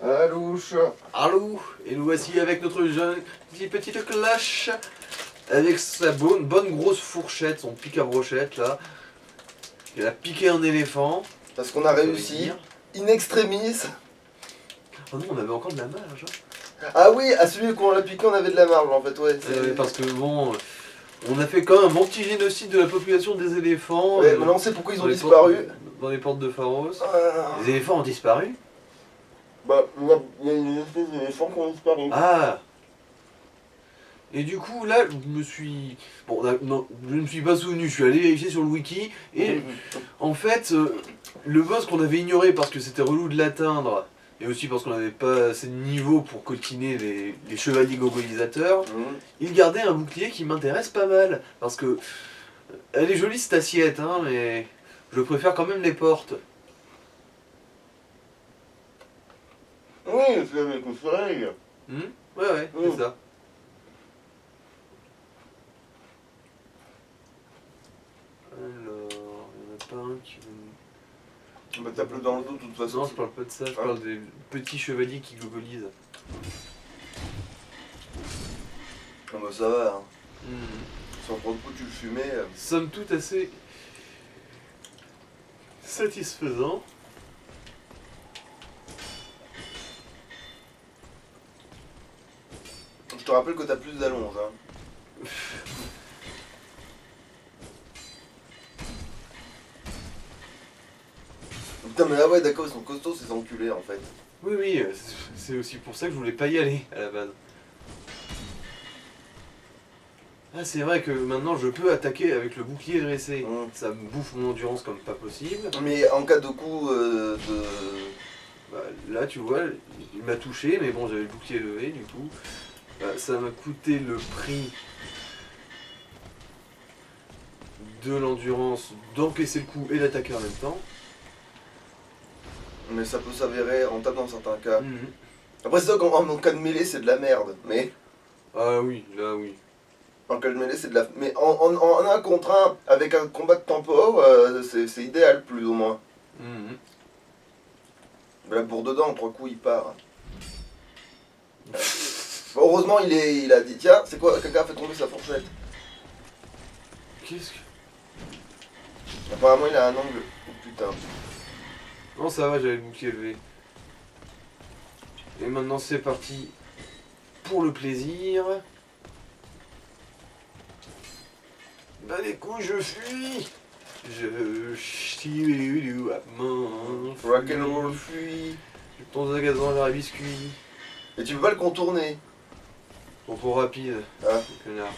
Alouche. Allô, et nous voici avec notre jeune petite cloche, avec sa bonne grosse fourchette, son pic à brochette là. Il a piqué un éléphant. Parce qu'on a ça veut réussi. dire. In extremis. Oh non, on avait encore de la marge. Hein. Ah oui, à celui qu'on l'a piqué, on avait de la marge en fait, ouais. Parce que bon, on a fait quand même un bon petit génocide de la population des éléphants. Ouais, maintenant on sait pourquoi ils ont dans les disparu. dans les portes de Pharos. Ah. Les éléphants ont disparu. Bah, il y a une espèce d'éléphant qui ont disparu. Ah. Et du coup, là, je me suis... Bon, non, je ne me suis pas souvenu, je suis allé vérifier sur le wiki, et en fait, le boss qu'on avait ignoré parce que c'était relou de l'atteindre, et aussi parce qu'on n'avait pas assez de niveau pour coltiner les chevaliers gogolisateurs, il gardait un bouclier qui m'intéresse pas mal, parce que... Elle est jolie cette assiette, hein, mais je préfère quand même les portes. Oui, c'est avec le soleil. Ouais, c'est ça. Alors, il n'y en a pas un qui veut... Bah tape-le dans le dos de toute façon. Non, je parle pas de ça, je parle des petits chevaliers qui gogolisent. Ah bah ça va, hein. Sans trop de coup tu le fumais. Somme toute assez satisfaisant. Je te rappelle que t'as plus d'allonge, hein. Putain mais ah ouais d'accord, ils sont costauds ces enculés en fait. Oui, c'est aussi pour ça que je voulais pas y aller à la base. Ah, c'est vrai que maintenant je peux attaquer avec le bouclier dressé. Ça me bouffe mon endurance comme pas possible. Mais en cas de coup Bah, là tu vois, il m'a touché, mais bon j'avais le bouclier levé du coup. Ça m'a coûté le prix de l'endurance d'encaisser le coup et d'attaquer en même temps. Mais ça peut s'avérer rentable dans certains cas. Après c'est ça qu'en cas de mêlée c'est de la merde, mais... Ah oui, là oui. En cas de mêlée c'est de la... Mais en un contre un, avec un combat de tempo, c'est idéal plus ou moins. Là pour dedans, en 3 coups il part. Bon, heureusement il a dit tiens, c'est quoi, quelqu'un a fait tomber sa fourchette. Qu'est-ce que... Apparemment il a un angle. Oh putain. Non ça va, j'avais le bouclier levé. Et maintenant c'est parti pour le plaisir. Bah les couilles, je fuis. Je chie à main. Rock'n'roll fuit. Je tombe dans un gazon vers un biscuit. Et tu peux pas le contourner. Bon, trop rapide. Ah. Connard.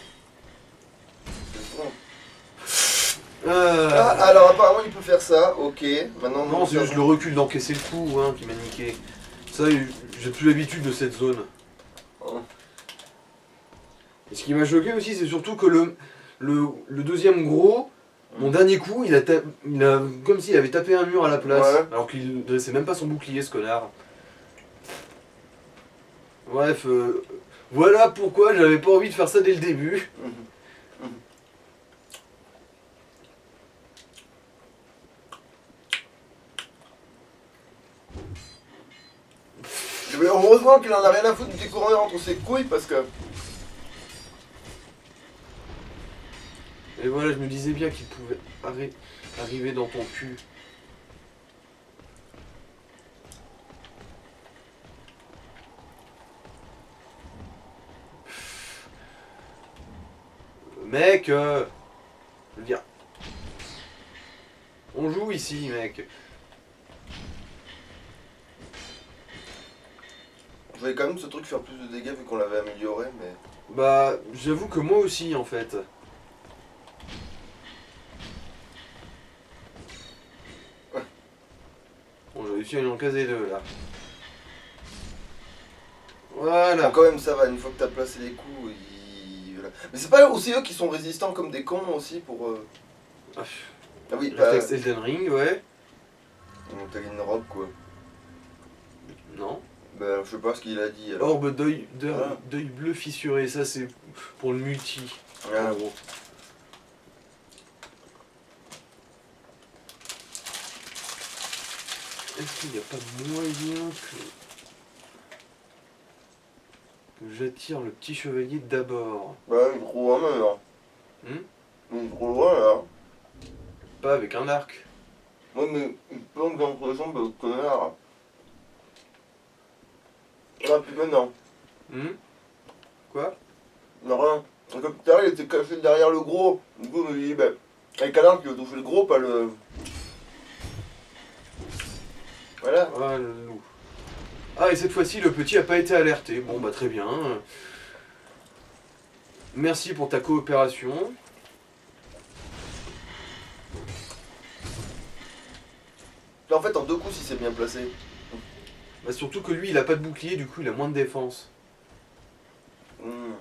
C'est bon. Ah, alors apparemment il peut faire ça, ok. Maintenant non, c'est juste le recul d'encaisser le coup hein, qui m'a niqué. Ça, j'ai plus l'habitude de cette zone. Oh. Et ce qui m'a choqué aussi, c'est surtout que le deuxième gros, mon dernier coup, il a comme s'il avait tapé un mur à la place. Ouais. Alors qu'il dressait même pas son bouclier, ce connard. Bref, voilà pourquoi j'avais pas envie de faire ça dès le début. Mais heureusement qu'il en a rien à foutre du découvrir entre ses couilles parce que... Et voilà, je me disais bien qu'il pouvait arriver dans ton cul. Mec, je veux dire, on joue ici, mec. Je voulais quand même ce truc faire plus de dégâts vu qu'on l'avait amélioré, mais... Bah, j'avoue que moi aussi, en fait. Bon, j'ai réussi à lui en caser deux, là. Voilà. Quand même ça va, une fois que t'as placé les coups, voilà. Mais c'est pas aussi eux qui sont résistants comme des cons aussi pour... Ah oui, Réflexe Elden Ring, ouais. T'as une robe quoi. Non. Bah je sais pas ce qu'il a dit alors. Orbe d'œil bleu fissuré, ça c'est pour le multi. Ah. En gros. Est-ce qu'il n'y a pas moyen que... J'attire le petit chevalier d'abord. Bah, il est trop loin maintenant. Hmm. Il est trop loin là. Pas avec un arc. Moi, mais il plante dans le jambes, le connard. Ah, puis maintenant. Hmm. Quoi? Non, rien. Comme tout à l'heure, il était caché derrière le gros. Du coup, je me dis, bah, avec un arc, il va toucher le gros, pas le. Voilà. Ah, le loup. Ah, et cette fois-ci, le petit a pas été alerté. Bon, bah très bien. Merci pour ta coopération. Là, en fait, en deux coups, si c'est bien placé. Bah surtout que lui, il a pas de bouclier, du coup, il a moins de défense. Hmm.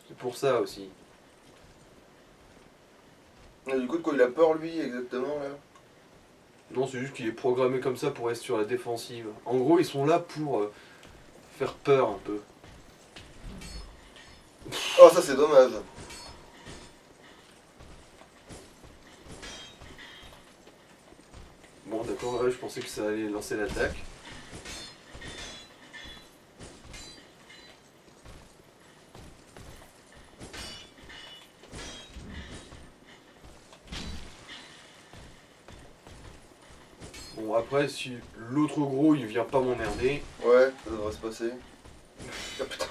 C'est pour ça aussi. Et du coup, de quoi il a peur, lui, exactement, là? Non, c'est juste qu'il est programmé comme ça pour être sur la défensive. En gros, ils sont là pour faire peur un peu. Oh, ça, c'est dommage. Bon, d'accord, ouais, je pensais que ça allait lancer l'attaque. Bon, après, si l'autre gros, il vient pas m'emmerder. Ouais, ça devrait se passer. Ah, putain.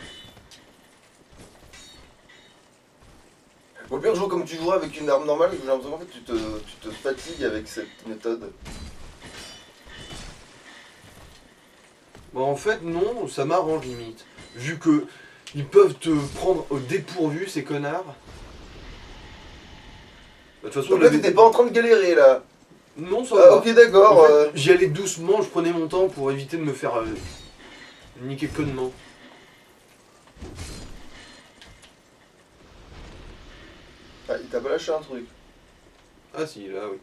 Au pire, joue comme tu jouerais avec une arme normale, j'ai l'impression qu'en fait, tu te fatigues avec cette méthode. Bah, en fait, non, ça m'arrange limite. Vu que ils peuvent te prendre au dépourvu, ces connards. Bah, de toute façon, Donc là, t'étais pas en train de galérer, là. Non, ça Ah, va. ok, d'accord. En fait, j'y allais doucement, je prenais mon temps pour éviter de me faire niquer connement. Ah, il t'a pas lâché un truc. Ah si, là, oui.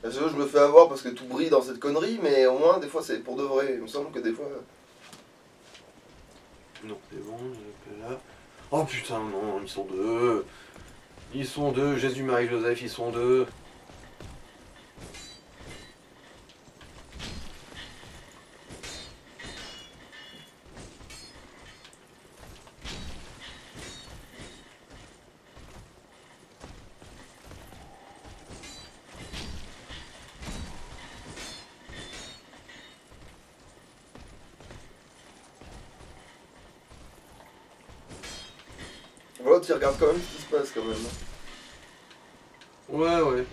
Parce que je me fais avoir parce que tout brille dans cette connerie, mais au moins, des fois, c'est pour de vrai. Il me semble que des fois. Non, c'est bon, il est là. Oh putain, non, ils sont deux. Ils sont deux, Jésus, Marie, Joseph, ils sont deux. Voilà, tu regardes quand même ce qui se passe, quand même. Ouais, ouais.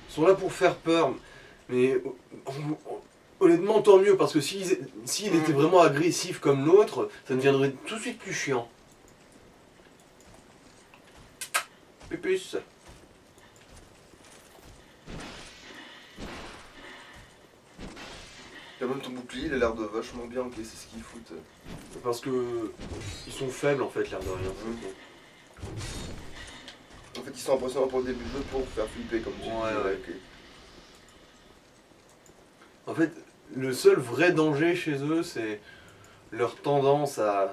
Ils sont là pour faire peur. Mais honnêtement, tant mieux, parce que s'il était vraiment agressif comme l'autre, ça deviendrait tout de suite plus chiant. Pupus. Puis même ton bouclier, il a l'air de vachement bien encaisser ce qu'il fout. Parce que ils sont faibles en fait, l'air de rien. En fait, ils sont impressionnants pour le début de jeu pour faire flipper, comme tu dis. Ouais. Ok. En fait, le seul vrai danger chez eux, c'est leur tendance à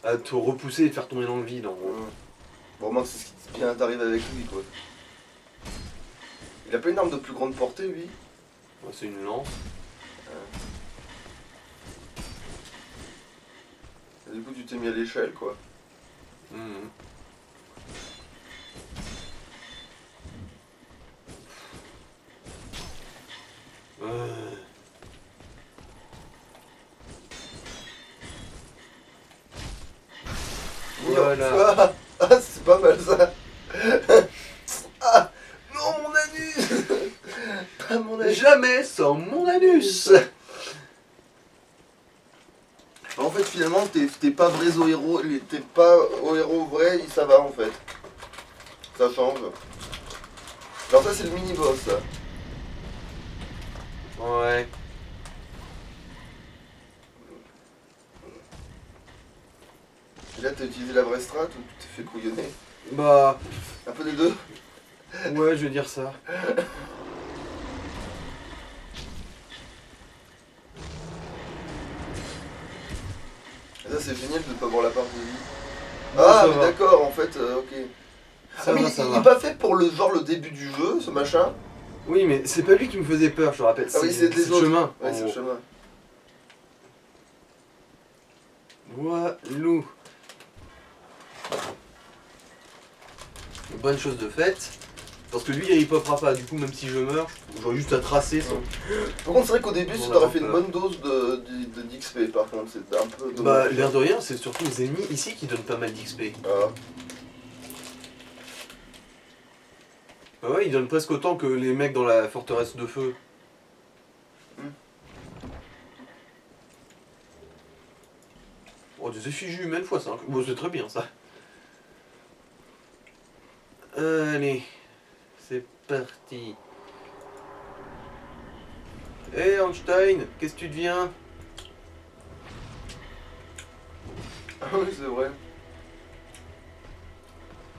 te repousser et te faire tomber dans le vide en gros. Bon, moi, c'est ce qui vient d'arriver avec lui, quoi. Il a pas une arme de plus grande portée, lui. Ouais, c'est une lance. Et du coup, tu t'es mis à l'échelle, quoi. Mhm. Voilà. Ah, c'est pas mal, ça. Ah, non, mon anus. Pas mon anus. Jamais sans mon anus. En fait, finalement, t'es pas vrai au héros, t'es pas au héros vrai, ça va, en fait. Ça change. Alors ça, c'est le mini-boss, là. Ouais. Et là, t'as utilisé la vraie strat ou tu t'es fait couillonner? Bah, Un peu des deux. ouais, je vais dire ça. Et ça, c'est génial de ne pas voir la part de vie. Bon, Ah, ça mais va. d'accord, en fait, ok. Ça mais va, il ça il va. est pas fait pour le genre le début du jeu, ce machin. Oui, mais c'est pas lui qui me faisait peur, je te rappelle. Ah oui, c'est des le autres. chemin. Ouais, en c'est le gros. chemin. Voilou. Bonne chose de faite. Parce que lui, il popera pas. Du coup, même si je meurs, j'aurais juste à tracer son. Par contre, c'est vrai qu'au début, Bon, ça là, t'aurait on fait une peut- bonne dose d'XP. Par contre, c'était un peu Bah, dommage. l'air de rien, c'est surtout les ennemis ici qui donnent pas mal d'XP. Ah. Bah ouais, ils donnent presque autant que les mecs dans la forteresse de feu. Oh, des effigies humaines x5. Bon, c'est très bien ça. Allez, c'est parti. Hé Einstein, qu'est-ce que tu deviens? Ah oui, c'est vrai.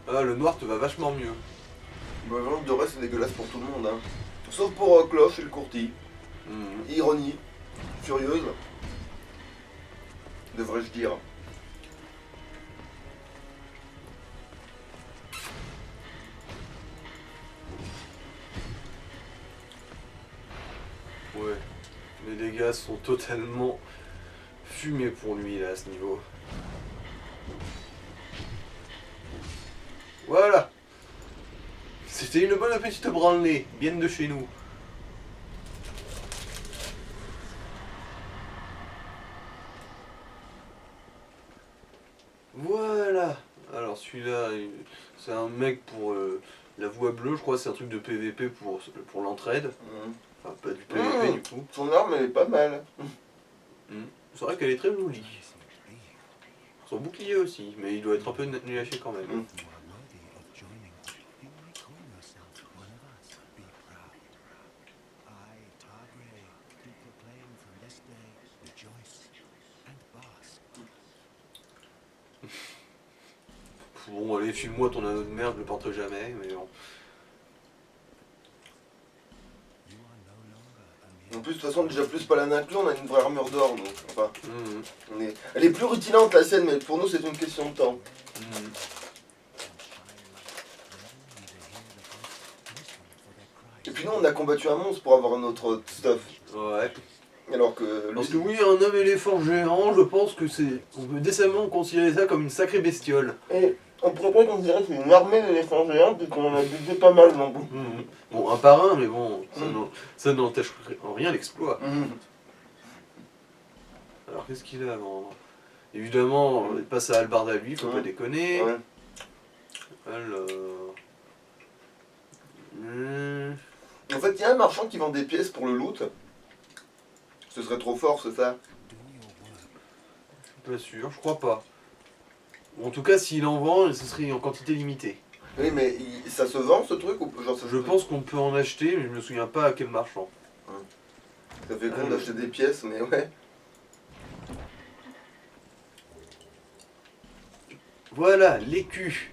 Ah, le noir te va vachement mieux. Bah, vraiment, de reste, c'est dégueulasse pour tout le monde. Hein. Sauf pour Cloche et le courtier. Mhm. Ironie. Furieuse. Devrais-je dire. Ouais, les dégâts sont totalement fumés pour lui là à ce niveau. Voilà. C'était une bonne petite branlée, bien de chez nous. Voilà. Alors celui-là, c'est un mec pour la voix bleue, je crois, c'est un truc de PVP pour l'entraide. Enfin, pas du PVP du coup. Son arme, elle est pas mal. C'est vrai qu'elle est très jolie. Son bouclier aussi, mais il doit être un peu nul lâché quand même. Bon, allez, file-moi ton anneau de merde, je le porte jamais, mais bon. En plus, de toute façon, déjà plus pas la inclus, on a une vraie armure d'or, donc. Enfin, elle est plus rutilante la scène, mais pour nous, c'est une question de temps. Et puis nous, on a combattu un monstre pour avoir notre stuff. Ouais. Alors que lui, Parce que oui, un homme éléphant géant, je pense que c'est. On peut décemment considérer ça comme une sacrée bestiole. et on pourrait pas considérer que c'est une armée d'éléphants géants, puisqu'on en a buté pas mal non plus. Bon, un par un, mais bon, ça n'empêche en rien l'exploit. Alors qu'est-ce qu'il a à vendre? Évidemment, il passe à Albarda à lui, faut pas déconner. Ouais. Alors. En fait, il y a un marchand qui vend des pièces pour le loot. Ce serait trop fort, c'est ça? Je suis pas sûr, je crois pas. En tout cas, s'il en vend, ce serait en quantité limitée. Oui, mais ça se vend ce truc ou genre ça Je se... pense qu'on peut en acheter, mais je me souviens pas à quel marchand. Ça fait con d'acheter des pièces, mais ouais. Voilà, l'écu.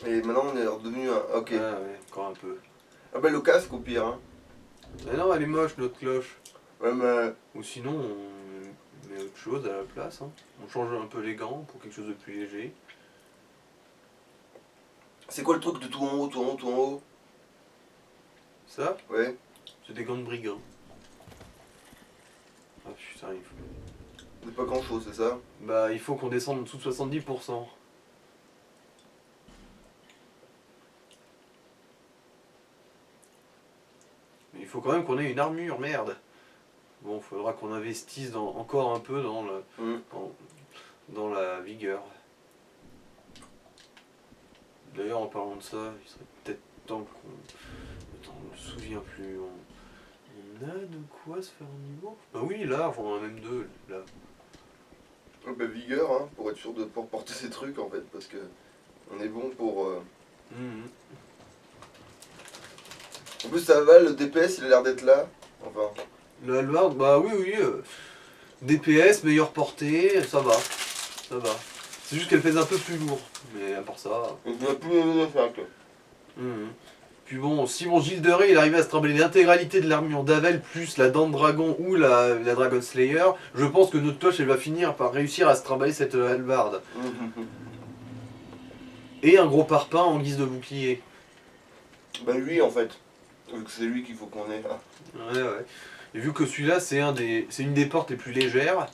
Et maintenant on est redevenu un... Ok. Ah ouais, encore un peu. Ah bah le casque au pire, hein. Ah non, elle est moche notre cloche. Ouais, mais... Ou sinon, on met autre chose à la place. Hein. On change un peu les gants pour quelque chose de plus léger. C'est quoi le truc de tout en haut, tout en haut, tout en haut? Ça, Ouais. c'est des gants de brigands. Ah putain, il faut... C'est pas grand chose, c'est ça? Bah, il faut qu'on descende en dessous de 70%. Mais il faut quand même qu'on ait une armure, merde. Bon, faudra qu'on investisse encore un peu dans la vigueur. D'ailleurs, en parlant de ça, il serait peut-être temps qu'on... Attends, je me souviens plus. On a de quoi se faire un niveau? Ah oui, là, on en a même deux, là. Ah bah vigueur, hein, pour être sûr de pouvoir porter ces trucs en fait, parce que... On est bon pour... En plus ça va, le DPS il a l'air d'être là. Enfin... Le halberd, bah oui, oui. DPS, meilleure portée, ça va. Ça va. C'est juste qu'elle pèse un peu plus lourd. Mais à part ça... On doit plus les faire que... Puis bon, si mon Gilles de Ré il arrivait à se trimballer l'intégralité de l'armure d'Avel plus la dent de dragon ou la Dragon Slayer, je pense que notre cloche elle va finir par réussir à se trimballer cette hallebarde. Et un gros parpaing en guise de bouclier. Bah lui en fait. Vu que c'est lui qu'il faut qu'on ait là. Ouais, ouais. Et vu que celui-là, c'est une des portes les plus légères,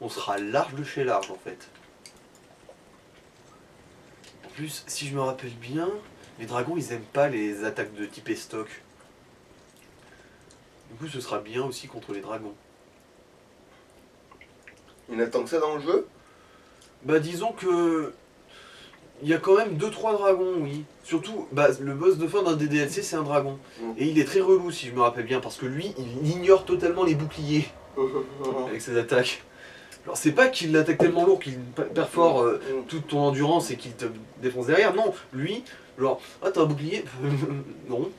on sera large de chez large en fait. En plus, si je me rappelle bien, les dragons ils aiment pas les attaques de type estoc. Du coup, ce sera bien aussi contre les dragons. Il n'a tant que ça dans le jeu. Bah, disons que. Il y a quand même 2-3 dragons, oui. Surtout, bah, le boss de fin d'un des DLC, c'est un dragon. Et il est très relou, si je me rappelle bien, parce que lui, il ignore totalement les boucliers avec ses attaques. Alors, c'est pas qu'il l'attaque tellement lourd qu'il perfore toute ton endurance et qu'il te défonce derrière. Non, lui, genre, ah, t'as un bouclier. Non.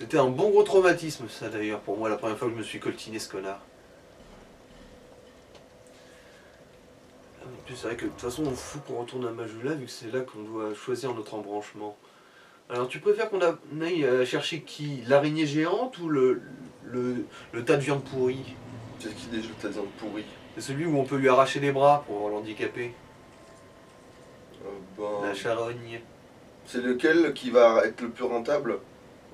C'était un bon gros traumatisme, ça d'ailleurs, pour moi, la première fois que je me suis coltiné ce connard. En plus, c'est vrai que de toute façon, on fout qu'on retourne à Majula, vu que c'est là qu'on doit choisir notre embranchement. Alors, tu préfères qu'on aille chercher qui? L'araignée géante ou le tas de viande pourrie? C'est qui déjà ta viande pourrie? C'est celui où on peut lui arracher les bras pour l'handicaper. Ben, La charogne. c'est lequel qui va être le plus rentable?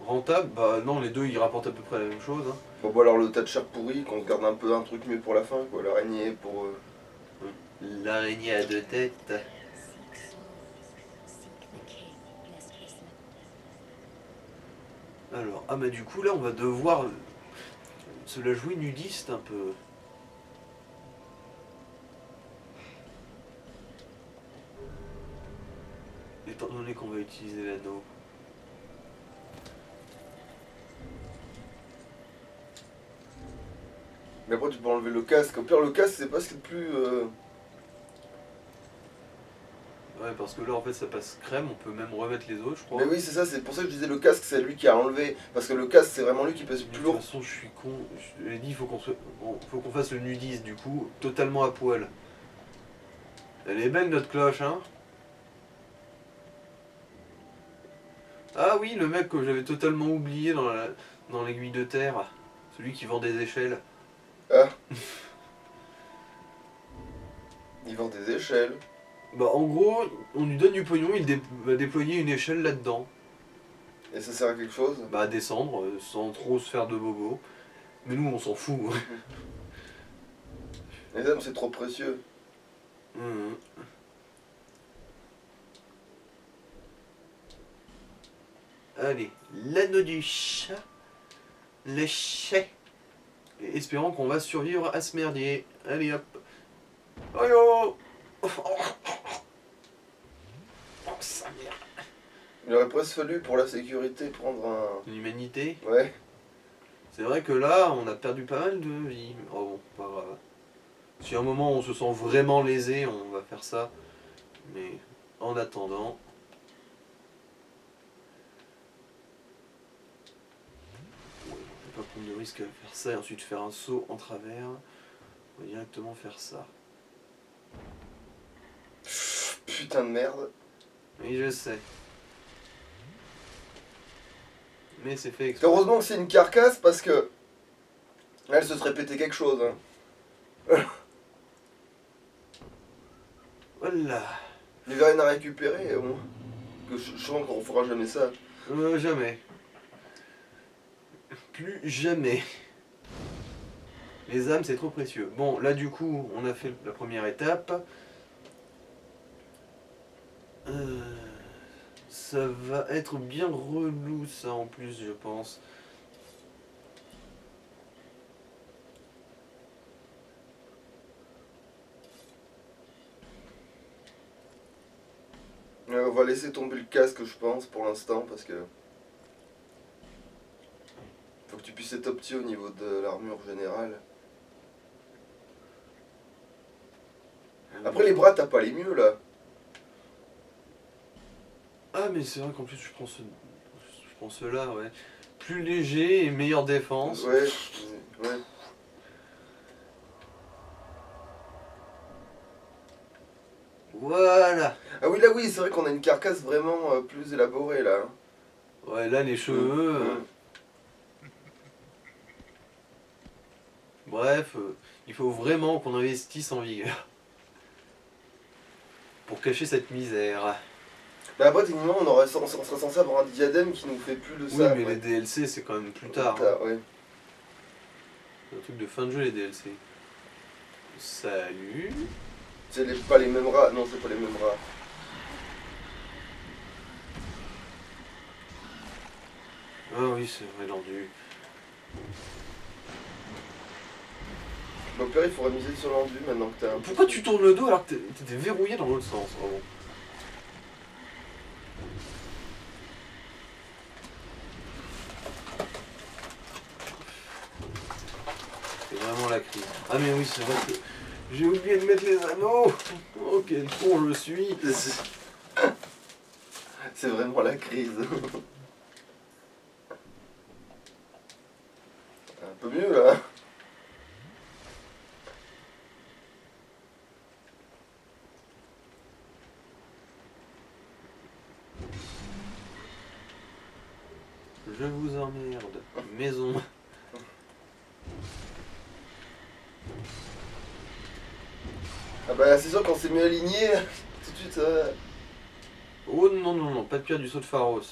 Rentable? Bah non, les deux ils rapportent à peu près la même chose. Hein. Bon, bah alors le tas de chair pourri, qu'on se garde un peu un truc mieux pour la fin, quoi. L'araignée pour. L'araignée à deux têtes. Alors, ah bah du coup là on va devoir se la jouer nudiste un peu. Étant donné qu'on va utiliser l'anneau. Mais après, tu peux enlever le casque. Au pire, le casque, c'est pas ce qui est le plus. Ouais, parce que là en fait ça passe crème, on peut même remettre les autres, je crois. Mais oui, c'est ça, c'est pour ça que je disais le casque, c'est lui qui a enlevé. Parce que le casque, c'est vraiment lui qui pèse De plus toute lourd. façon, je suis con. Je l'ai dit, faut qu'on fasse le nudiste du coup, totalement à poil. Elle est belle notre cloche, hein. Ah oui, le mec que j'avais totalement oublié dans l'aiguille de terre. Celui qui vend des échelles. Ah. Il vend des échelles. Bah en gros, on lui donne du pognon, va déployer une échelle là-dedans. Et ça sert à quelque chose? Bah à descendre, sans trop se faire de bobo. Mais nous on s'en fout. Les âmes, c'est trop précieux. Mhm. Allez, l'anneau du chat. Le chat. Et espérons qu'on va survivre à ce merdier. Allez hop. Oh yo. Oh, sa mère. Il aurait presque fallu, pour la sécurité, prendre un. L'humanité. Ouais. C'est vrai que là, on a perdu pas mal de vie. Oh bon, pas grave. Si à un moment on se sent vraiment lésé, on va faire ça. Mais en attendant. On va pas prendre de risque à faire ça et ensuite faire un saut en travers. On va directement faire ça. Putain de merde. Oui, je sais. Mais c'est fait exprès. Heureusement que c'est une carcasse parce que. Là, elle se serait pété quelque chose. Hein. Voilà. Il n'y avait rien à récupérer, bon. Que je sens qu'on ne fera jamais ça. Jamais. Plus jamais. Les âmes, c'est trop précieux. Bon, là, du coup, on a fait la première étape. Ça va être bien relou, ça, en plus, je pense. On va laisser tomber le casque, je pense, pour l'instant, parce que. Faut que tu puisses être opti au niveau de l'armure générale. Après, les bras, t'as pas les mieux, là. Ah, mais c'est vrai qu'en plus, je prends ceux-là, ouais. Plus léger et meilleure défense. Ouais, ouais. Voilà. Ah oui, là, oui, c'est vrai qu'on a une carcasse vraiment plus élaborée, là. Ouais, là, les cheveux... Bref, il faut vraiment qu'on investisse en vigueur. Pour cacher cette misère. Mais après, techniquement, on serait censé avoir un diadème qui nous fait plus de Oui, ça. mais après. les DLC, c'est quand même plus tard. Ouais. C'est un truc de fin de jeu, les DLC. Salut. Pas les mêmes rats. Non, c'est pas les mêmes rats. Ah oui, c'est vrai, l'endu. Au pire, il faudrait miser sur l'endu maintenant que t'as un. Pourquoi tu tournes le dos alors que t'étais verrouillé dans l'autre sens, vraiment? C'est vraiment la crise. Ah mais oui, c'est vrai que j'ai oublié de mettre les anneaux. Oh, quel con je suis. C'est vraiment la crise. Un peu mieux là. Je vous emmerde. Maison. Ah bah c'est sûr quand c'est mieux aligné, tout de suite Oh non, non, non, pas de pierre du saut de Pharos.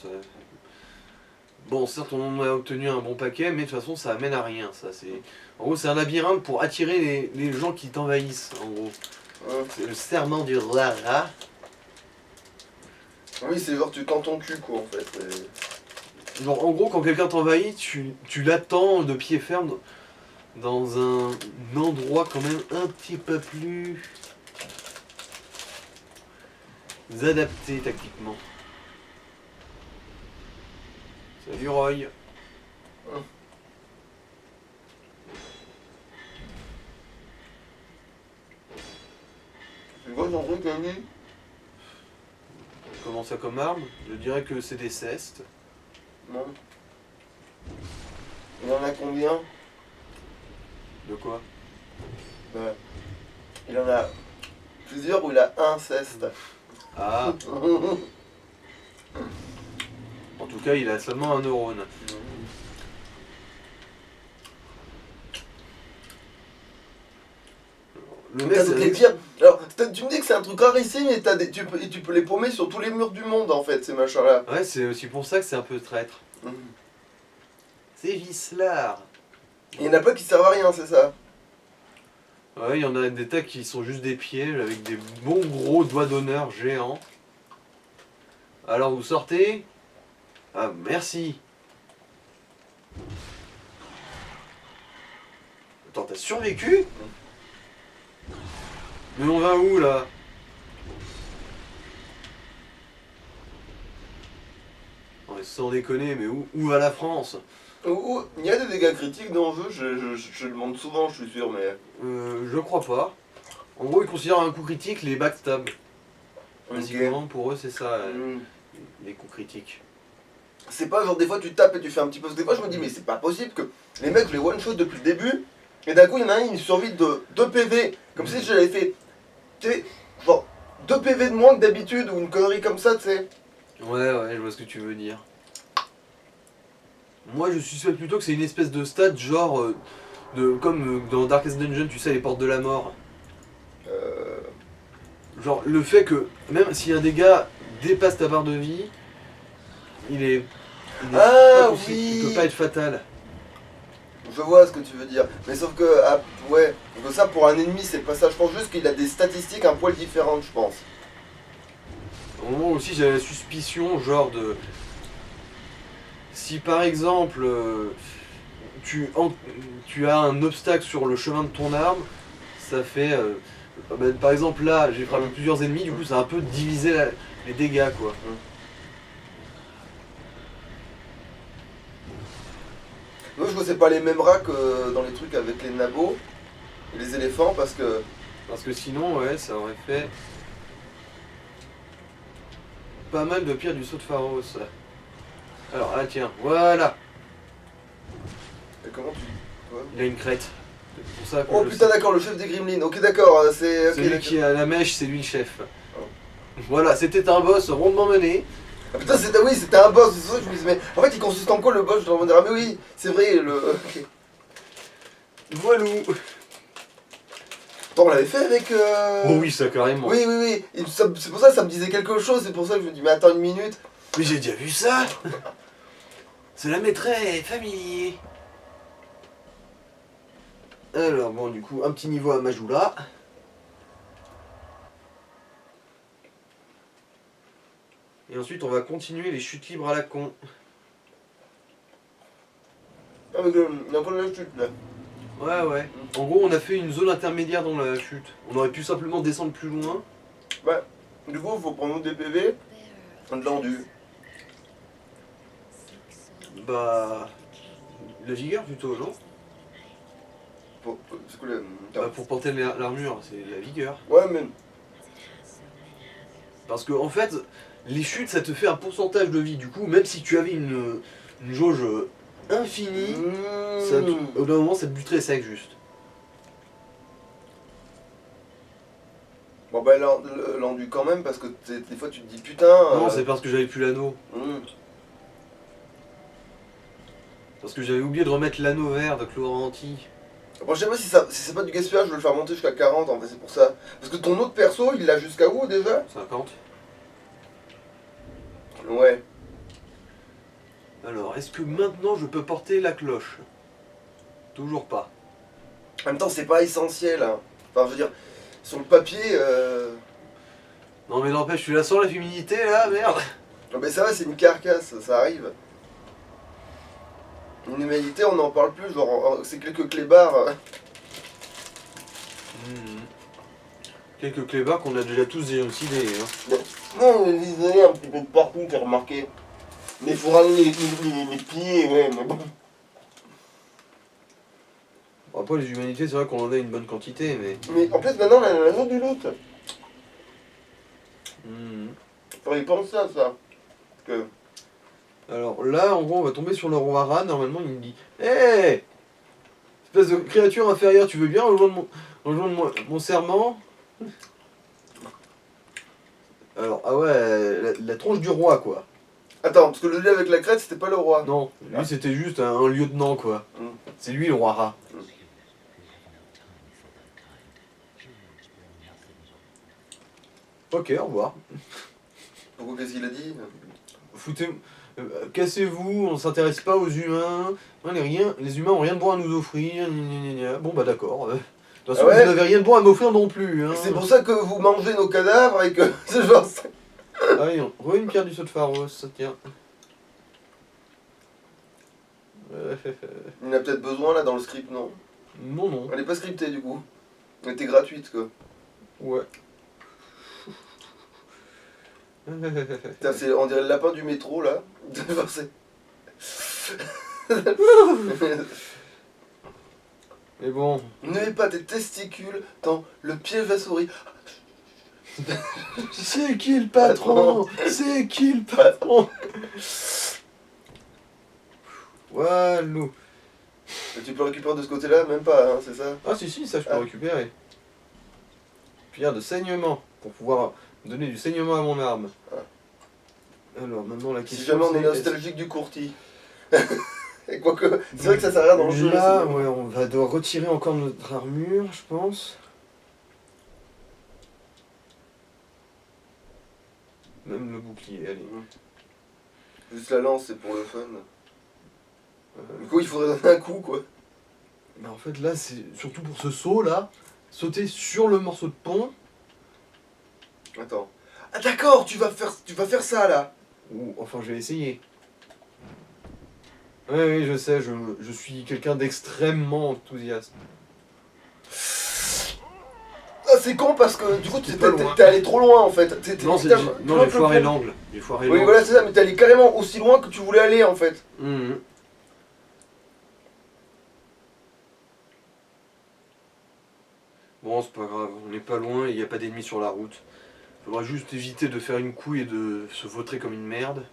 Bon, certes, on en a obtenu un bon paquet, mais de toute façon, ça amène à rien. Ça, c'est... En gros, c'est un labyrinthe pour attirer les gens qui t'envahissent, en gros. Ouais. C'est le serment du Lara. Oui, c'est genre tu tends ton cul quoi en fait. Genre, en gros, quand quelqu'un t'envahit, tu l'attends de pied ferme dans un endroit quand même un petit peu plus adapté tactiquement. Salut Roy. Tu vois ton truc là, lui? Comment ça comme arme? Je dirais que c'est des cestes. Non. Il en a combien? De quoi? Ouais. Il en a plusieurs ou il a un ceste? Ah, en tout cas, il a seulement un neurone. Le mec, T'as toutes les pierres. Alors, tu me dis que c'est un truc rarissime mais tu peux les paumer sur tous les murs du monde en fait, ces machins-là. Ouais, c'est aussi pour ça que c'est un peu traître. C'est Vislar. Il y en a pas qui servent à rien, c'est ça? Ouais, il y en a des tas qui sont juste des pièges avec des bons gros doigts d'honneur géants. Alors vous sortez? Ah, merci. Attends, t'as survécu? Mais on va où là? Ouais, sans déconner, mais où va la France? Il y a des dégâts critiques dans le jeu, je le demande souvent, je suis sûr, mais. Je crois pas. En gros, ils considèrent un coup critique les backstabs. Basiquement, pour eux, c'est ça, les coups critiques. C'est pas genre des fois tu tapes et tu fais un petit peu. Des fois je me dis, mais c'est pas possible que les mecs les one-shot depuis le début, et d'un coup il y en a un, il survit de 2 PV. Comme si j'avais fait. Tu sais, genre 2 PV de moins que d'habitude, ou une connerie comme ça, tu sais. Ouais, ouais, je vois ce que tu veux dire. Moi, je suspecte plutôt que c'est une espèce de stat, genre, comme dans Darkest Dungeon, tu sais, les portes de la mort. Genre, le fait que, même si un dégât dépasse ta barre de vie, il est Ah pas possible, oui. il peut pas être fatal. Je vois ce que tu veux dire. Mais sauf que, ah, ouais, donc ça pour un ennemi, c'est pas ça. Je pense juste qu'il a des statistiques un poil différentes, je pense. Moi aussi, j'ai la suspicion, genre de... Si par exemple, tu as un obstacle sur le chemin de ton arme, ça fait... par exemple là, j'ai frappé plusieurs ennemis, du coup ça a un peu divisé les dégâts quoi. Moi je vois c'est pas les mêmes rats que dans les trucs avec les nabos et les éléphants parce que... Parce que sinon, ouais, ça aurait fait... pas mal de pierres du saut de Pharos. Alors, ah tiens, voilà. Et comment tu... Quoi? Il a une crête. C'est pour ça que Oh je putain sais. d'accord, le chef des Gremlins. Ok d'accord, c'est... Celui Okay, qui a la mèche, c'est lui le chef. Voilà, c'était un boss rondement mené. Ah putain c'était... Oui c'était un boss, c'est ça que je me disais mais... En fait il consiste en quoi le boss? Je dois me dire ah mais oui, c'est vrai le... Voilou. Pourtant on l'avait fait avec... Oh oui, ça carrément. Oui, oui, oui. C'est pour ça que ça me disait quelque chose, c'est pour ça que je me dis, mais attends une minute. Mais j'ai déjà vu ça. Cela m'est familier. Alors bon, du coup, un petit niveau à Majula. Et ensuite, on va continuer les chutes libres à la con. Ah, mais il y a encore de la chute là. Ouais, ouais. En gros, on a fait une zone intermédiaire dans la chute. On aurait pu simplement descendre plus loin. Ouais. Du coup, il faut prendre des PV de l'endu. Bah... La vigueur plutôt, non? C'est quoi le... Bah, pour porter l'armure, c'est la vigueur. Ouais, mais... Parce que en fait, les chutes, ça te fait un pourcentage de vie. Du coup, même si tu avais une jauge infinie, au bout d'un moment, ça te buterait sec juste. Bon bah l'endu quand même, parce que des fois tu te dis putain... Non, c'est parce que j'avais plus l'anneau. hmm. Parce que j'avais oublié de remettre l'anneau vert de Cloranti. Bon, je sais pas si c'est pas du gaspillage, je veux le faire monter jusqu'à 40 en fait, c'est pour ça. Parce que ton autre perso, il l'a jusqu'à où déjà? 50. Ouais. Alors, est-ce que maintenant je peux porter la cloche? Toujours pas. En même temps, c'est pas essentiel. Hein. Enfin, je veux dire, sur le papier... Non mais n'empêche, tu la sens la féminité là, merde. Non, mais ça va, c'est une carcasse, ça arrive. Une humanité, on n'en parle plus, genre, c'est quelques clébards. Quelques clébards qu'on a déjà tous génocidés. Hein. Non, on les isolés un petit peu de partout, j'ai remarqué. Mais il faut ramener les pieds, ouais, mais bon. Bon, après les humanités, c'est vrai qu'on en a une bonne quantité, mais... Mais en plus, maintenant, on a l'anneau du loot. Hmm. Faudrait y penser à ça. Que... Alors là, en gros, on va tomber sur le roi Ra. Normalement, il me dit: Hé, espèce de créature inférieure, tu veux bien rejoindre mon serment? Alors, ah ouais, la tronche du roi, quoi. Attends, parce que le lieu avec la crête, c'était pas le roi. Non, lui, c'était juste un lieutenant, quoi. Mm. C'est lui, le roi Ra. Ok, au revoir. Pourquoi, qu'est-ce qu'il a dit? Foutez... cassez-vous, on s'intéresse pas aux humains. Les humains ont rien de bon à nous offrir. Gna, gna, gna. Bon bah d'accord. De toute façon, Ah ouais, vous n'avez rien de bon à m'offrir non plus. Hein. c'est pour ça que vous mangez nos cadavres et que... c'est genre... Allez, une pierre du saut de Pharos, ça tient. Il en a peut-être besoin là dans le script, non? Non, non. Elle est pas scriptée du coup. Elle était gratuite quoi. Ouais. Putain, on dirait le lapin du métro là. C'est- Mais bon. Ne mets pas tes testicules dans le piège à souris. C'est qui le patron? C'est qui le patron? Walou. Et tu peux récupérer de ce côté-là, même pas, hein, c'est ça? Ah si si, ça je peux Ah. récupérer. Pierre de saignement, pour pouvoir donner du saignement à mon arme. Ah. Alors maintenant la question Si jamais on est c'est, nostalgique du courtis. Et quoique, c'est vrai que ça sert à rien dans le jeu. là, c'est- ouais, on va devoir retirer encore notre armure, je pense. Même le bouclier, allez. Juste la lance, c'est pour le fun. Du coup, il faudrait donner un coup quoi. Mais en fait là, c'est surtout pour ce saut là, sauter sur le morceau de pont. Attends. Ah d'accord, tu vas faire ça là. Ou enfin je vais essayer. Oui, oui, je sais, je suis quelqu'un d'extrêmement enthousiaste. Ah c'est con parce que du coup C'est pas loin. t'es allé trop loin en fait. Non, t'as- non, j'ai foiré l'angle. J'ai foiré Oui l'angle. voilà c'est ça, mais t'es allé carrément aussi loin que tu voulais aller en fait. Mhm. Bon, c'est pas grave, on n'est pas loin, il n'y a pas d'ennemis sur la route. Faudra juste éviter de faire une couille et de se vautrer comme une merde.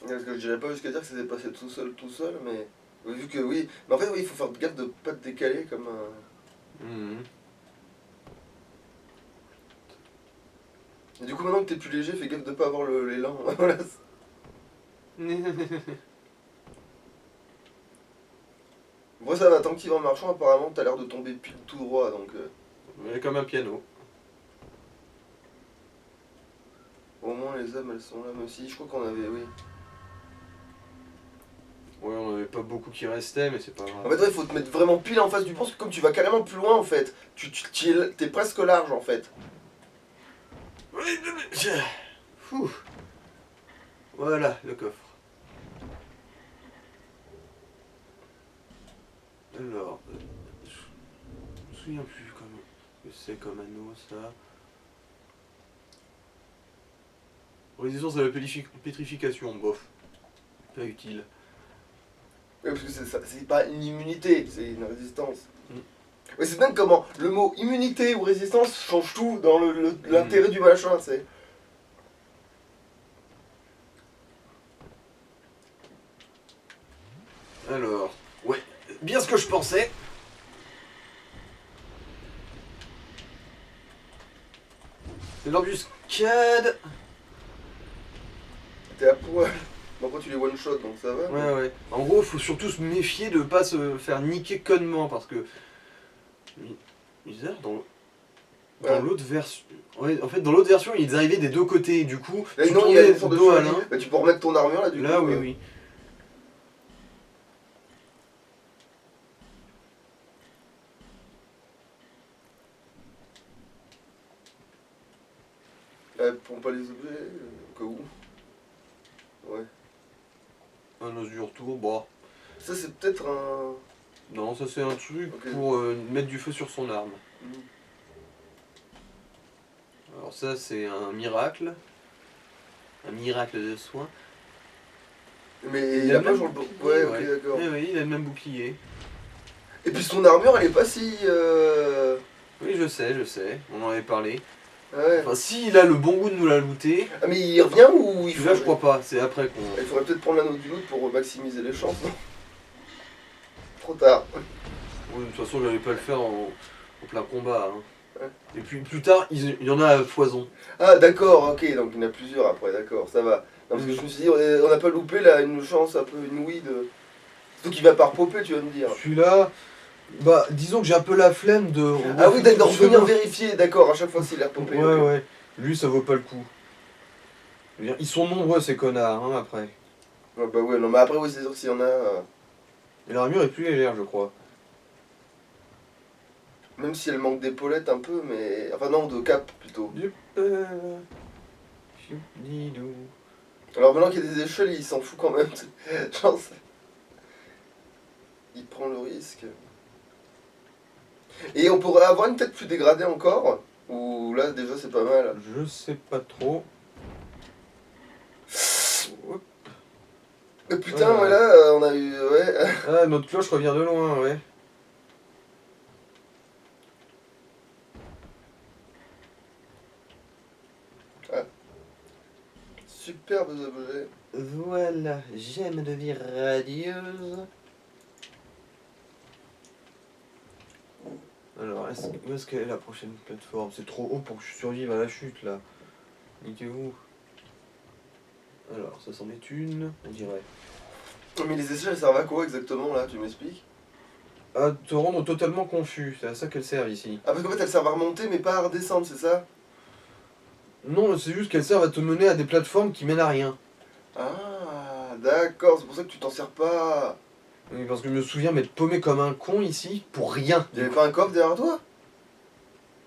Parce que je dirais pas jusqu'à dire que ça s'est passé tout seul, mais vu que oui. Mais en fait oui, il faut faire gaffe de pas te décaler comme un... Mhm. Et du coup maintenant que t'es plus léger, fais gaffe de pas avoir l'élan. Voilà. Moi ça va, tant que tu vas en marchant, apparemment t'as l'air de tomber pile tout droit, donc Mais comme un piano. au moins les âmes elles sont là, même si je crois qu'on avait, oui. Ouais, on avait pas beaucoup qui restaient, mais c'est pas En grave. fait, ouais, il faut te mettre vraiment pile en face du pont, parce que comme tu vas carrément plus loin en fait, t'es presque large en fait. Fou. Voilà, le coffre. Alors, je me souviens plus comment que c'est comme anneau ça. Résistance à la pétrification, bof. Pas utile. Ouais, parce que c'est pas une immunité, c'est une résistance. Mm. Ouais, c'est dingue comment le mot immunité ou résistance change tout dans l'intérêt du machin, c'est. Alors, ouais, bien ce que je pensais. C'est l'embuscade. T'es à poil. Bon, après tu les one shot donc ça va. Ouais, ouais. En gros, faut surtout se méfier de pas se faire niquer connement parce que. Bizarre, dans Ouais. l'autre version. Ouais, en fait, dans l'autre version, ils arrivaient des deux côtés. Du coup, Là, tu non, il y a tournais une sorte de dos à chevalier. l'un. Bah, tu peux remettre ton armure là du Là, coup. oui, oui. Pour pas les objets, au cas où. Ouais. Un os du retour, bah. Ça c'est peut-être un. Non, ça c'est un truc Ok. pour mettre du feu sur son arme. Hmm. Alors, ça, c'est un miracle. Un miracle de soin. Mais il a pas même genre le. bouclier, Ouais, ok, d'accord. Ouais, oui, il a le même bouclier. Et puis son armure elle est pas si. Oui, je sais, on en avait parlé. Ouais. Enfin, s'il a le bon goût de nous la looter, Ah, mais il revient ou il faut. celui-là, je crois pas, c'est après qu'on. Il faudrait peut-être prendre l'anneau du loot pour maximiser les chances, non? Trop tard. Oui, de toute façon, j'allais pas le faire en plein combat. Hein. Ouais. Et puis plus tard, il y en a à foison. Ah, d'accord, ok, donc il y en a plusieurs après, d'accord, ça va. Non, parce que Mm. je me suis dit, on n'a pas loupé là une chance un peu inouïe de. Surtout qu'il va pas repopper, tu vas me dire. Celui-là, bah, disons que j'ai un peu la flemme de. Ah oui, d'accord, venir vérifier, d'accord, à chaque fois s'il est repopé. Ouais, ok. ouais. Lui, ça vaut pas le coup. Je veux dire, ils sont nombreux, ces connards, hein, après. Ouais, bah ouais, non, mais après, oui, c'est sûr que s'il y en a. Et l'armure est plus légère, je crois. Même si elle manque d'épaulettes un peu, mais. Enfin, non, de cap plutôt. Choupididou. Alors maintenant qu'il y a des échelles, il s'en fout quand même. Genre, il prend le risque. Et on pourrait avoir une tête plus dégradée encore. Ou là, déjà, c'est pas mal. Je sais pas trop. Hop. Putain, Ouais. ouais, là, on a eu. Ouais. Ah, notre cloche revient de loin, ouais. Superbes objets. Voilà, gemme de vie radieuse. Alors, où est-ce qu'elle est la prochaine plateforme? C'est trop haut pour que je survive à la chute, là. Niquez-vous. Alors, ça c'en est une, on dirait. Mais les échelles, elles servent à quoi exactement là? Tu m'expliques? À te rendre totalement confus, c'est à ça qu'elles servent ici. Ah, parce qu'en fait, elles servent à remonter, mais pas à redescendre, c'est ça? Non, c'est juste qu'elles servent à te mener à des plateformes qui mènent à rien. Ah, d'accord, c'est pour ça que tu t'en sers pas. Oui, parce que je me souviens m'être paumé comme un con ici, pour rien. Y'avait pas un coffre derrière toi?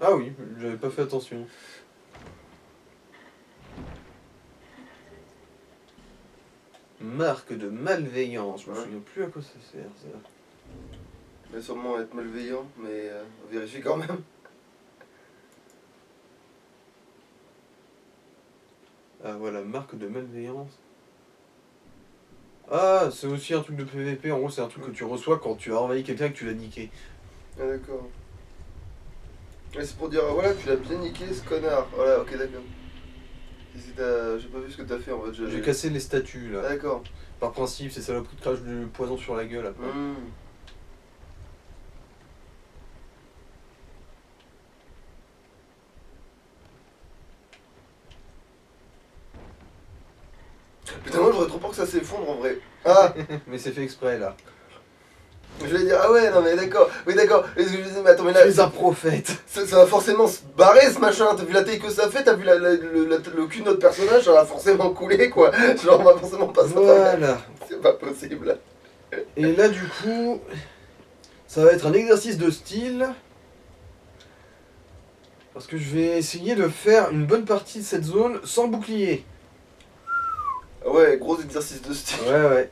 Ah oui, j'avais pas fait attention. Marque de malveillance, je me Ouais. souviens plus à quoi ça sert ça. Il va sûrement être malveillant, mais on vérifie quand même. Ah voilà, marque de malveillance. Ah, c'est aussi un truc de PVP, en gros c'est un truc que tu reçois quand tu as envahi quelqu'un et que tu l'as niqué. Ah, d'accord. Ouais, c'est pour dire, voilà, tu l'as bien niqué ce connard. Voilà, ok, d'accord. J'ai pas vu ce que t'as fait en fait. J'ai cassé les statues Ah, là. d'accord. Par principe, ces saloperies de crache du poison sur la gueule après. Hmm. Putain, moi j'aurais trop peur que ça s'effondre en vrai. Ah! Mais c'est fait exprès là. Je je vais dire, ah ouais, non mais d'accord, oui d'accord. Et je disais, mais attends, mais Tu là, es un prophète. ça va forcément se barrer ce machin. T'as vu la taille que ça fait, t'as vu le cul de notre personnage, ça va forcément couler quoi. Genre, on va forcément pas s'entendre. Voilà. C'est pas possible. Et là, du coup, ça va être un exercice de style. Parce que je vais essayer de faire une bonne partie de cette zone sans bouclier. Ah ouais, gros exercice de style. Ouais.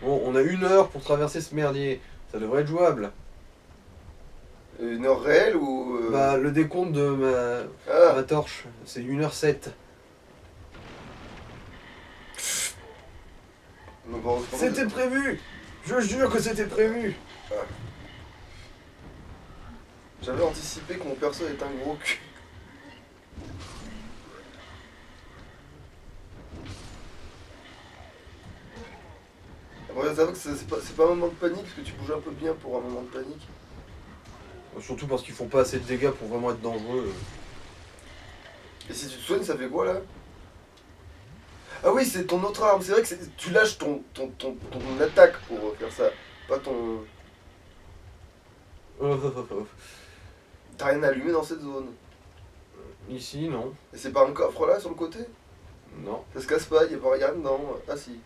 Bon, on a 1 heure pour traverser ce merdier. Ça devrait être jouable. Une heure réelle ou. Bah, le décompte de Ah, ma torche, c'est 1h07. non, bon, c'est pas C'était prévu. Je jure que c'était prévu. J'avais anticipé que mon perso est un gros cul. Après, j'avoue que c'est pas un moment de panique, parce que tu bouges un peu bien pour un moment de panique. Surtout parce qu'ils font pas assez de dégâts pour vraiment être dangereux. Et si tu te soignes, ça fait quoi là? Ah oui, c'est ton autre arme, c'est vrai que tu lâches ton attaque pour faire ça, pas ton. T'as rien allumé dans cette zone. Ici, non. Et c'est pas un coffre là sur le côté? Non. Ça se casse pas, y'a pas rien dedans. Ah si,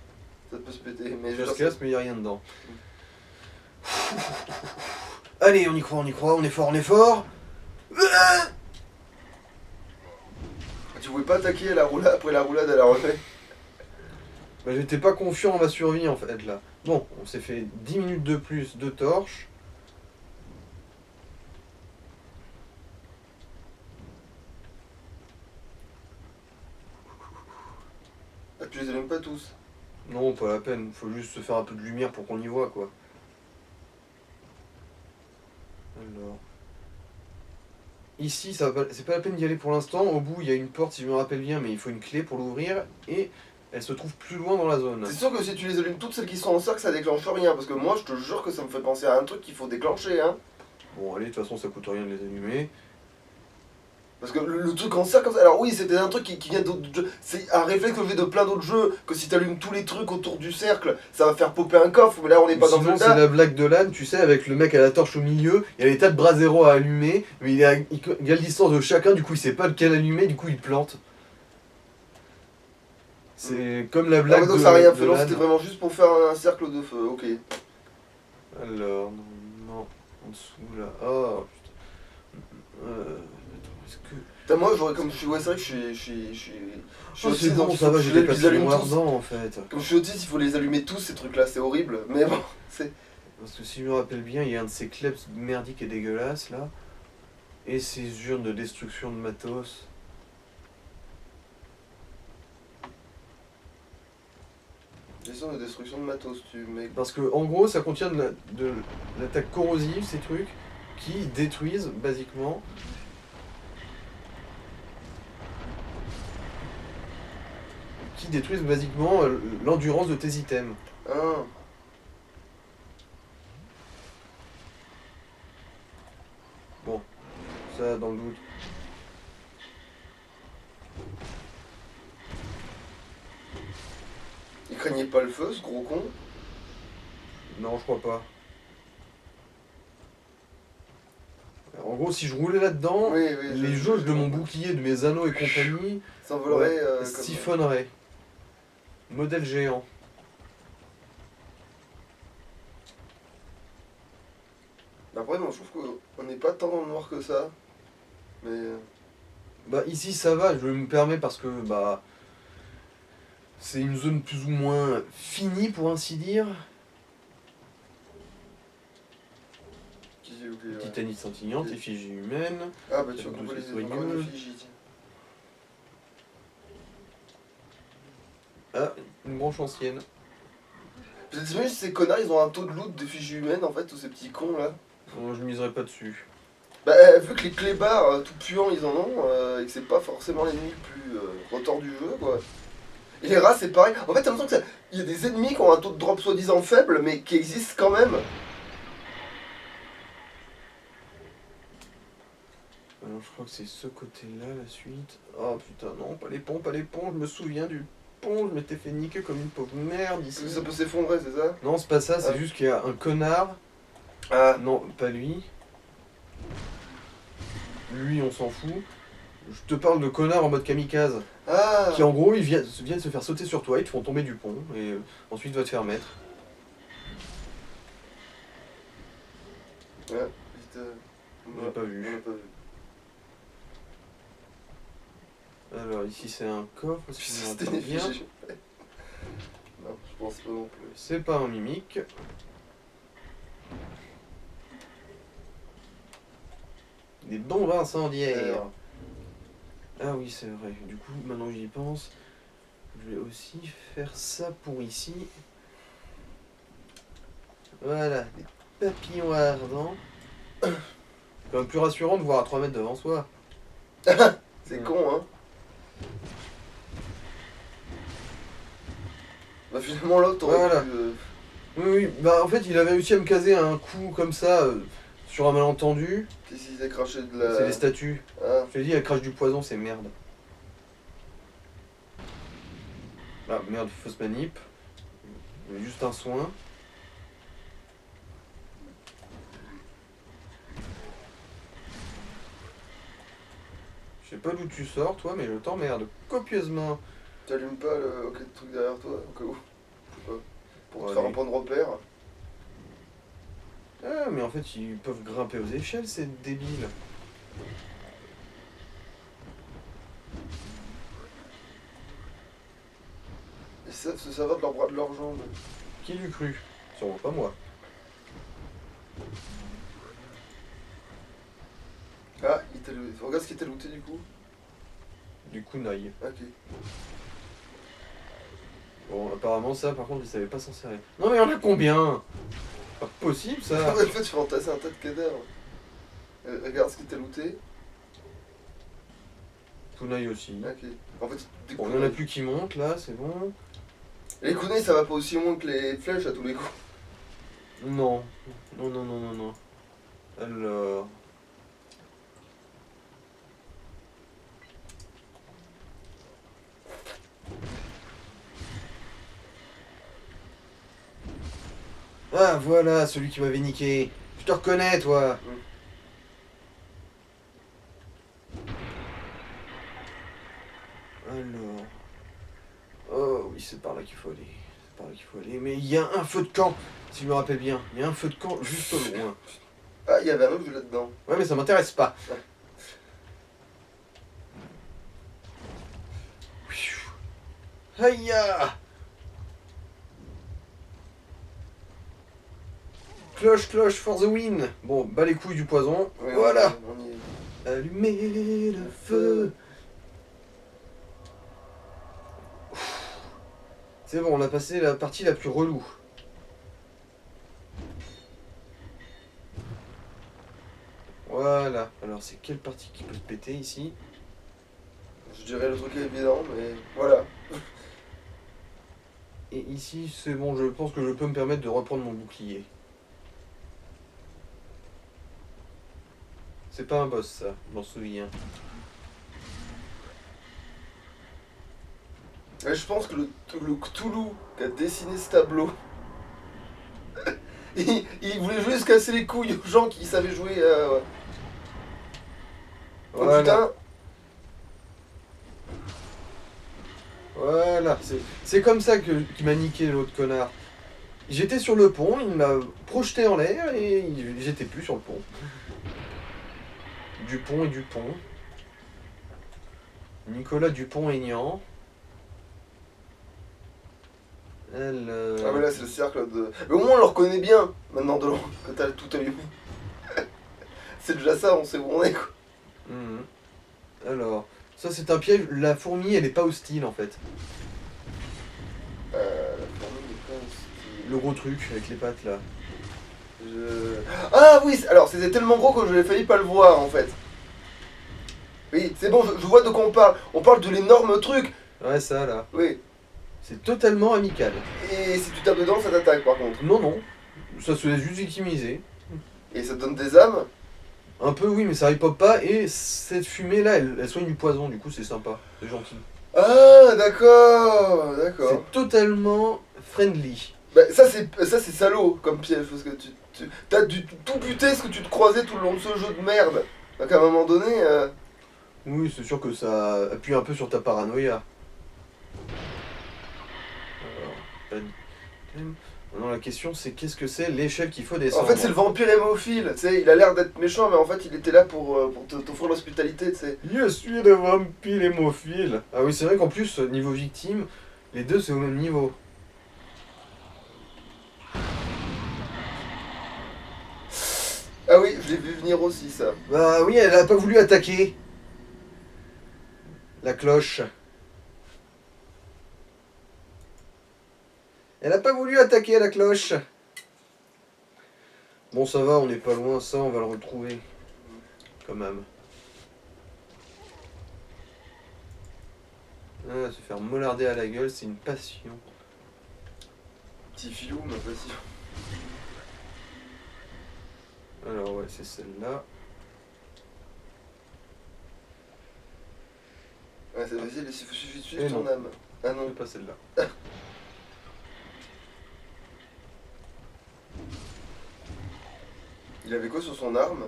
ça peut se péter, mais Ça je se casse, mais il a rien dedans. Allez, on y croit, on est fort. Tu pouvais pas attaquer la roulade après la roulade à la remet. Bah, j'étais pas confiant en ma survie en fait là. Bon, on s'est fait 10 minutes de plus de torche. Ah, tu les allumes pas tous. Non, pas la peine, faut juste se faire un peu de lumière pour qu'on y voit quoi. Alors. Ici, c'est pas la peine d'y aller pour l'instant. Au bout, il y a une porte si je me rappelle bien, mais il faut une clé pour l'ouvrir. Et elle se trouve plus loin dans la zone. C'est sûr que si tu les allumes toutes celles qui sont en cercle, ça déclenche rien. Parce que moi, je te jure que ça me fait penser à un truc qu'il faut déclencher, hein. Bon, allez, de toute façon, ça coûte rien de les allumer. Parce que le truc en cercle comme ça, alors oui, c'était un truc qui vient d'autres jeux. C'est un réflexe que j'ai de plein d'autres jeux. Que si t'allumes tous les trucs autour du cercle, ça va faire popper un coffre. Mais là, on n'est pas dans Sinon, le c'est Zelda. la blague de l'âne, tu sais, avec le mec à la torche au milieu. Il y a des tas de bras zéro à allumer, mais il y a égale distance de chacun, du coup, il sait pas lequel allumer, du coup, il plante. C'est comme la Ah blague ouais, donc de, ça a rien de fait. Non, l'âne. c'était vraiment juste pour faire un cercle de feu. Ok. Alors, non, en dessous là. Oh putain. Attends, est-ce que. Putain, moi, j'aurais comme je suis. Ouais, c'est vrai que je suis Oh, c'est autiste, bon, donc il ça faut va, que j'ai je les dépassé allume mon tous. ardent en fait. Comme je suis autiste, il faut les allumer tous ces trucs là, c'est horrible. Mais bon, c'est. Parce que si je me rappelle bien, il y a un de ces kleps merdiques et dégueulasses là. Et ces urnes de destruction de matos. Gestion de destruction de matos, tu mets. Parce que en gros, ça contient de l'attaque corrosive, ces trucs, qui détruisent basiquement. Qui détruisent basiquement l'endurance de tes items. Ah. Bon, ça dans le doute. Il craignait pas le feu, ce gros con. Non, je crois pas. En gros, si je roulais là-dedans, Oui, les jauges de mon bouclier, de mes anneaux et compagnie, s'envolerait siphonneraient. Modèle géant. Après, moi je trouve qu'on n'est pas tant dans le noir que ça. Mais. Bah ici ça va, je me permets parce que bah c'est une zone plus ou moins finie pour ainsi dire. Ouais. Titanite scintillante, Ok. effigie humaine. Ah bah tu vas Douze couper les soigneuse. encore une effigie, tiens. Ah, une branche ancienne. Peut-être t'imagines ces connards, ils ont un taux de loot d'effigie humaine en fait, tous ces petits cons là. Oh, je miserai pas dessus. Bah vu que les clébards tout puants ils en ont, et que c'est pas forcément l'ennemi le plus retors du jeu quoi. Et les rats c'est pareil. En fait t'as l'impression qu'il y a des ennemis qui ont un taux de drop soi-disant faible mais qui existent quand même. Alors je crois que c'est ce côté-là la suite. Oh putain non, pas les ponts, je me souviens du pont, je m'étais fait niquer comme une pauvre merde Parce ici. que ça peut s'effondrer, c'est ça? Non, c'est pas ça, c'est Ah. juste qu'il y a un connard. Ah, Non, pas lui. Lui, on s'en fout. Je te parle de connard en mode kamikaze. ah. Qui en gros, ils viennent se faire sauter sur toi, ils te font tomber du pont, et ensuite va te faire mettre. Ouais, vite. J'ai pas vu. On l'a pas vu. Alors ici c'est un coffre, si je me C'était rappelle une bien. effigie. Non, je pense pas non plus. C'est pas un mimique. Des bombes incendiaires. Ah oui, c'est vrai. Du coup, maintenant que j'y pense, je vais aussi faire ça pour ici. Voilà, des papillons ardents. C'est quand même plus rassurant de voir à 3 mètres devant soi. C'est Mm. con, hein. Bah finalement l'autre aurait Voilà. pu... Oui, oui, bah en fait, il avait réussi à me caser un coup comme ça, sur un malentendu. Qu'est-ce qu'il s'est craché de la... C'est les statues. Ah, Je t'ai dit, elle crache du poison, c'est merde. Ah merde, fausse manip. Juste un soin. Je sais pas d'où tu sors, toi, mais je t'emmerde copieusement. t'allumes pas le hockey de truc derrière toi, au cas où. Je sais pas. Pour te Ouais, faire un allez. point de repère. Ah, mais en fait, ils peuvent grimper aux échelles, c'est débile. Ils savent se servir de leurs bras, de leurs jambes. Qui l'eût cru? Sûrement pas moi. Ah, il t'a looté. Regarde ce qu'il t'a looté du coup. Du coup, naï. Ok. Bon, apparemment, ça, par contre, ils savaient pas s'en servir. Non, mais il y en a combien? Pas possible, ça. En fait, tu vas entasser un tas de cadavres. Regarde ce qu'il t'a looté. Kunai aussi. Ok. En fait, des Bon, il y en a kunai. plus qui montent, là, c'est bon. Les kunai, ça va pas aussi loin que les flèches à tous les coups. Non. Non, non, non, non, non. Alors... Ah, voilà, celui qui m'avait niqué. Je te reconnais, toi. Alors... Oh, oui, c'est par là qu'il faut aller. C'est par là qu'il faut aller. Mais il y a un feu de camp, si je me rappelle bien. Il y a un feu de camp juste au loin. Ah, il y avait un autre là-dedans. Ouais, mais ça m'intéresse pas. Aïe! Cloche, cloche for the win. Bon, bas les couilles du poison. Ouais, Voilà. on y est. Allumez le feu. C'est bon, on a passé la partie la plus relou. Voilà. Alors, c'est quelle partie qui peut se péter ici? Je dirais le truc est évident, mais voilà. Et ici, c'est bon, je pense que je peux me permettre de reprendre mon bouclier. C'est pas un boss, ça, je m'en souviens. Et je pense que le Cthulhu qui a dessiné ce tableau, il voulait juste casser les couilles aux gens qui savaient jouer. Ouais. Oh Voilà. putain. Voilà, c'est comme ça qu'il m'a niqué l'autre connard. J'étais sur le pont, il m'a projeté en l'air et j'étais plus sur le pont. Dupont et Dupont. Nicolas Dupont-Aignan. Elle. Ah mais là c'est le cercle de... Mais au moins on le reconnaît bien maintenant de loin, quand t'as tout allumé. C'est déjà ça, on sait où on est quoi. Mhm. Alors, ça c'est un piège, la fourmi elle est pas hostile en fait. La fourmi n'est pas hostile. Le gros truc avec les pattes là. Ah oui, alors c'était tellement gros que j'avais failli pas le voir en fait. Oui, c'est bon, je vois de quoi on parle. On parle de l'énorme truc. Ouais, ça là. Oui. C'est totalement amical. Et si tu tapes dedans, ça t'attaque par contre. Non, non. Ça se laisse juste victimiser. Et ça te donne des âmes. Un peu, oui, mais ça repop pas. Et cette fumée là, elle soigne du poison, du coup c'est sympa. C'est gentil. Ah, d'accord, d'accord. C'est totalement friendly. Bah, ça c'est salaud comme piège, parce que t'as dû tout buter ce que tu te croisais tout le long de ce jeu de merde. Donc à un moment donné... Oui, c'est sûr que ça appuie un peu sur ta paranoïa. Alors, pas de thème. Maintenant, la question c'est qu'est-ce que c'est l'échelle qu'il faut En descendre? fait c'est le vampire hémophile, tu sais, il a l'air d'être méchant mais en fait il était là pour t'offrir l'hospitalité, tu sais. Je suis le vampire hémophile. Ah oui, c'est vrai qu'en plus, niveau victime, les deux c'est au même niveau. Ah oui, je l'ai vu venir aussi ça. Bah oui, elle a pas voulu attaquer. La cloche. Elle a pas voulu attaquer la cloche. Bon, ça va, on n'est pas loin, ça, on va le retrouver. Quand même. Ah, se faire mollarder à la gueule, c'est une passion. Petit filou, ma passion. Alors ouais, c'est celle-là. Ouais, c'est facile, il suffit de suivre Eh ton non. âme. Ah non. C'est pas celle-là. Il avait quoi sur son arme?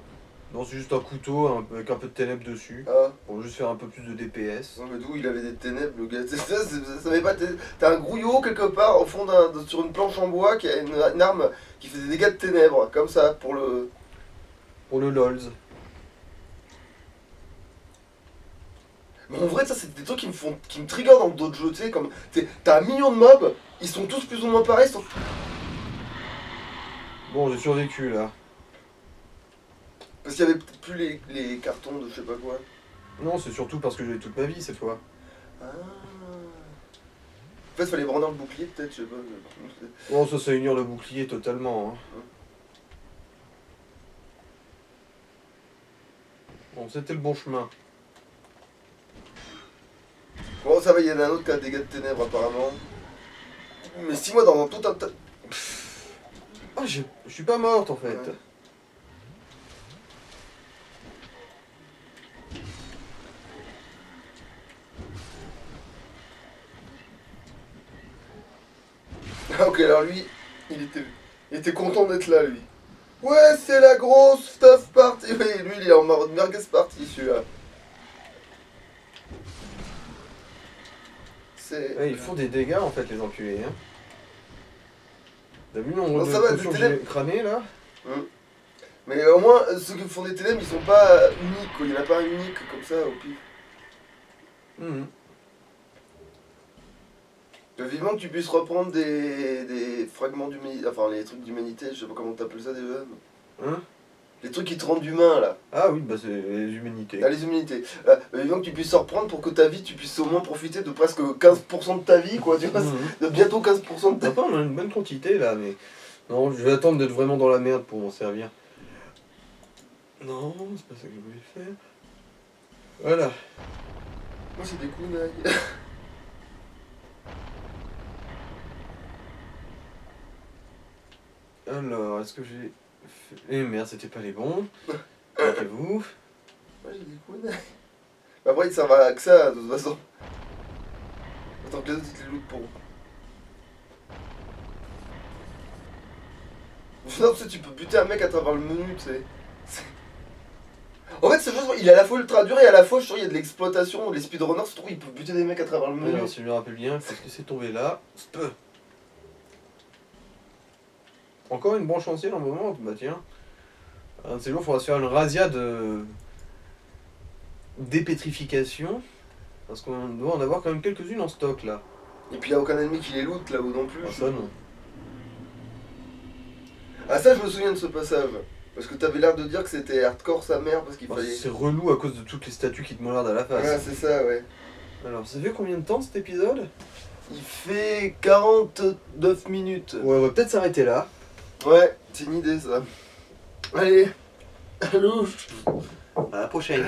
Non, c'est juste un couteau avec un peu de ténèbres dessus. Ah. Pour juste faire un peu plus de DPS. Non mais d'où il avait des ténèbres le gars, ça savait pas, t'as un grouillot quelque part au fond sur une planche en bois qui a une arme qui fait des dégâts de ténèbres, comme ça, pour le... Pour le LOLs. Mais en vrai ça c'est des trucs qui me trigger dans d'autres jeux, tu sais, comme, t'as un million de mobs, ils sont tous plus ou moins pareils, sauf... Bon, j'ai survécu là. Parce qu'il y avait peut-être plus les cartons de je sais pas quoi. Non, c'est surtout parce que j'ai toute ma vie cette fois. Ah... En fait, fallait brandir le bouclier, peut-être, je sais pas. Bon, ça unir le bouclier totalement. Hein. Bon, c'était le bon chemin. Bon, ça va, il y en a un autre qui a des dégâts de ténèbres, apparemment. Mais si moi, dans tout un tas... Ah, je suis pas morte en fait. Ouais. Ah, ok, alors lui, il était content d'être là, lui. Ouais, c'est la grosse stuff party. Oui, lui, il est en mode merguez party, celui-là. C'est... Ouais, ils font des dégâts en fait, les enculés. Hein. T'as vu le Non, nombre de ça va, potions des que j'ai ténèbres. cramé là? Mais au moins, ceux qui font des ténèbres, ils sont pas uniques, quoi. Il n'y en a pas un unique comme ça, au pif. Mhm. Vivement que tu puisses reprendre des fragments d'humanité, enfin les trucs d'humanité, je sais pas comment t'appelles ça déjà. Hein? Les trucs qui te rendent humain là. Ah oui, bah c'est les humanités. Ah, les humanités. Vivement que tu puisses en reprendre pour que ta vie, tu puisses au moins profiter de presque 15% de ta vie, quoi, tu vois. Mhm. De bientôt 15% de ta vie. Après, on a une bonne quantité là, mais. Non, je vais attendre d'être vraiment dans la merde pour m'en servir. Non, c'est pas ça que je voulais faire. Voilà. Moi, c'est des kunai. Alors, est-ce que j'ai fait... Eh merde, c'était pas les bons. Inquiétez-vous. Moi, j'ai des kunai. Bah, après, ils servent à que ça, de toute façon. Attends que les autres, ils te les lootent pour. Non, parce que tu peux buter un mec à travers le menu, tu sais. En fait, c'est juste, il est à la fois ultra dur et à la fois, je trouve, il y a de l'exploitation. Les speedrunners, se trouvent, ils peuvent buter des mecs à travers le menu. Alors, si je me rappelle bien, qu'est-ce que c'est tombé là? Speu. Encore une branche ancienne en moment? Bah tiens. Un de ces jours, il faudra se faire une razzia de dépétrification. Parce qu'on doit en avoir quand même quelques-unes en stock là. Et puis, il n'y a aucun ennemi qui les loot là-haut non plus. Ah, ça non. Ah, ça, je me souviens de ce passage. Parce que t'avais l'air de dire que c'était hardcore sa mère parce qu'il Bah, fallait. c'est relou à cause de toutes les statues qui te mollardent à la face. Ouais, c'est ça, ouais. Alors, ça fait combien de temps cet épisode? Il fait 49 minutes. Ouais, on va peut-être s'arrêter là. Ouais, c'est une idée ça. Allez, allô. À la prochaine.